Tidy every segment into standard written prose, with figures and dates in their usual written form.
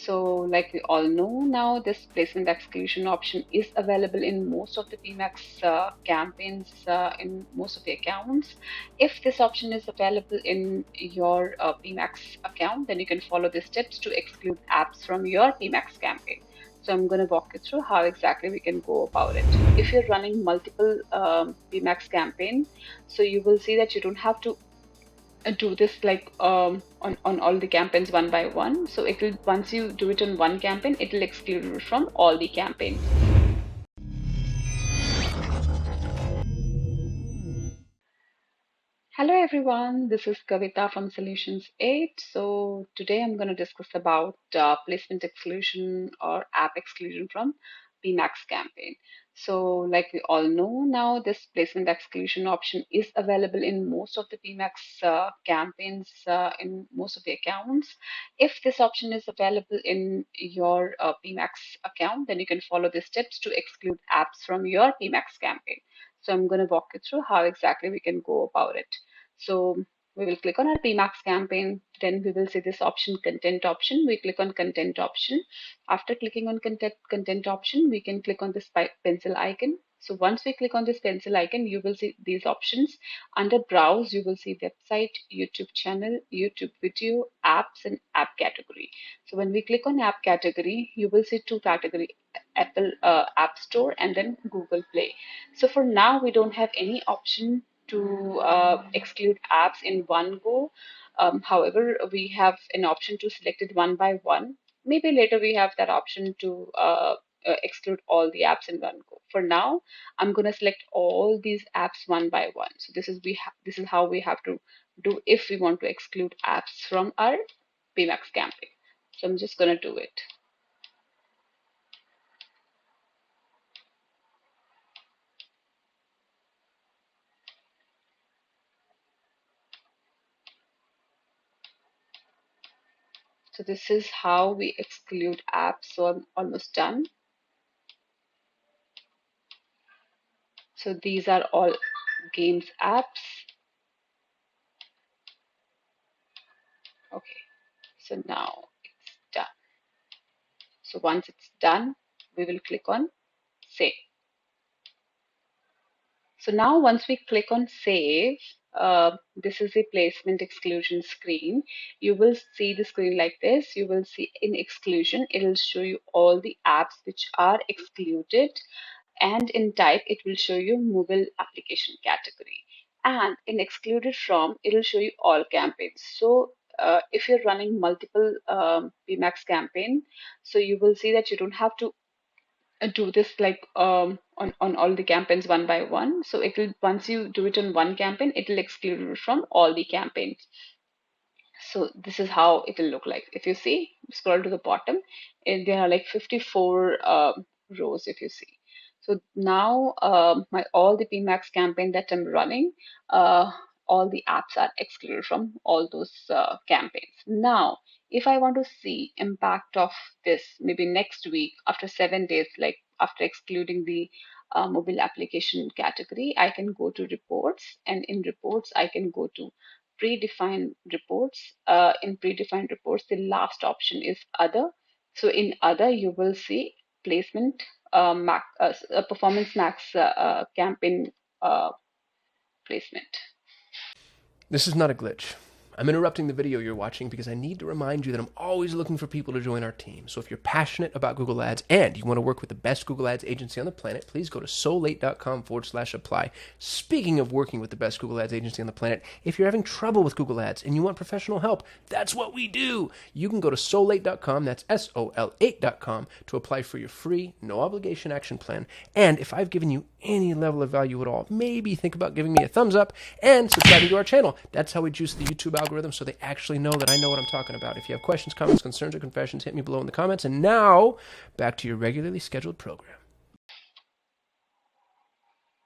So like we all know now, this placement exclusion option is available in most of the PMax campaigns, in most of the accounts. If this option is available in your PMax account, then you can follow the steps to exclude apps from your PMax campaign. So I'm going to walk you through how exactly we can go about it. If you're running multiple PMax campaign, so you will see that you don't have to do this like on all the campaigns one by one. So it will, once you do it on one campaign, it will exclude it from all the campaigns. Hello everyone, this is Kavita from Solutions 8. So today I'm going to discuss about placement exclusion or app exclusion from PMax campaign. So like we all know now, this placement exclusion option is available in most of the PMax campaigns, in most of the accounts. If this option is available in your PMax account, then you can follow the steps to exclude apps from your PMax campaign. So I'm going to walk you through how exactly we can go about it. So we will click on our PMax campaign. Then we will see this option, content option. We click on content option. After clicking on content option, we can click on this pencil icon. So once we click on this pencil icon, you will see these options. Under browse, you will see website, YouTube channel, YouTube video, apps, and app category. So when we click on app category, you will see two category, Apple App Store and then Google Play. So for now, we don't have any option to exclude apps in one go. However, we have an option to select it one by one. Maybe later we have that option to exclude all the apps in one go. For now, I'm going to select all these apps one by one. So this is how we have to do if we want to exclude apps from our PMax campaign. So I'm just going to do it. So this is how we exclude apps. So I'm almost done. So these are all games apps. Okay, so now it's done. So once it's done, we will click on save. So now once we click on save, this is the placement exclusion screen. You will see the screen like this. You will see in exclusion, it will show you all the apps which are excluded, and in type it will show you mobile application category, and in excluded from it will show you all campaigns. So if you're running multiple PMax campaign, so you will see that you don't have to do this like on all the campaigns one by one. So it will, once you do it on one campaign, it will exclude it from all the campaigns. So this is how it will look like. If you see, scroll to the bottom, and there are like 54 rows if you see. So now my all the PMax campaign that I'm running, all the apps are excluded from all those campaigns. Now, if I want to see impact of this maybe next week after 7 days, like after excluding the mobile application category, I can go to reports, and in reports I can go to predefined reports. In predefined reports, the last option is other. So in other, you will see placement, performance max campaign uh, placement. This is not a glitch. I'm interrupting the video you're watching because I need to remind you that I'm always looking for people to join our team. So if you're passionate about Google Ads and you want to work with the best Google Ads agency on the planet, please go to so8.com/apply. Speaking of working with the best Google Ads agency on the planet, if you're having trouble with Google Ads and you want professional help, that's what we do. You can go to so8.com, that's SOL8.com, to apply for your free, no obligation action plan. And if I've given you any level of value at all, maybe think about giving me a thumbs up and subscribing to our channel. That's how we juice the YouTube algorithm so they actually know that I know what I'm talking about. If you have questions, comments, concerns, or confessions, hit me below in the comments. And now, back to your regularly scheduled program.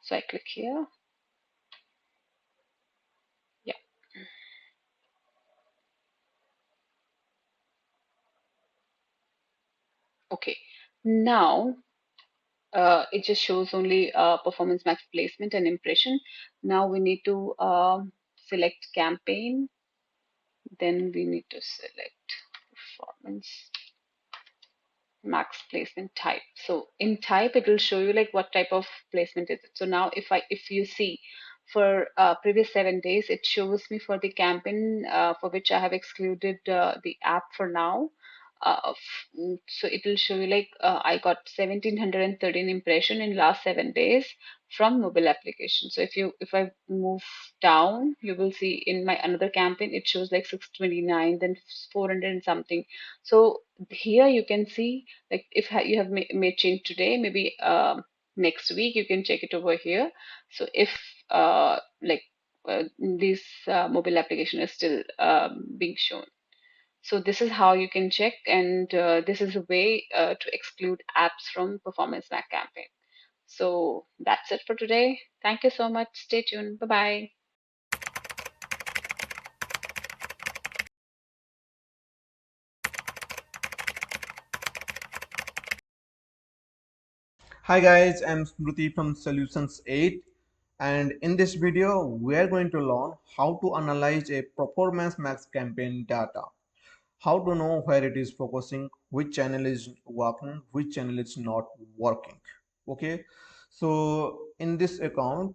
So I click here. Yeah. Okay. Now, it just shows only performance max placement and impression. Now we need to select campaign. Then we need to select performance max placement type. So in type, it will show you like what type of placement is it. So now if you see for previous 7 days, it shows me for the campaign for which I have excluded the app for now. So it will show you like I got 1713 impression in last 7 days from mobile application. So if I move down, you will see in my another campaign it shows like 629, then 400 and something. So here you can see like if you have made change today, maybe next week you can check it over here. So if like this mobile application is still being shown. So this is how you can check, and this is a way to exclude apps from Performance Mac campaign. So that's it for today. Thank you so much. Stay tuned. Bye bye. Hi guys, I'm Smruti from Solutions 8, and in this video we are going to learn how to analyze a performance max campaign data, how to know where it is focusing, which channel is working, which channel is not working. Okay, so in this account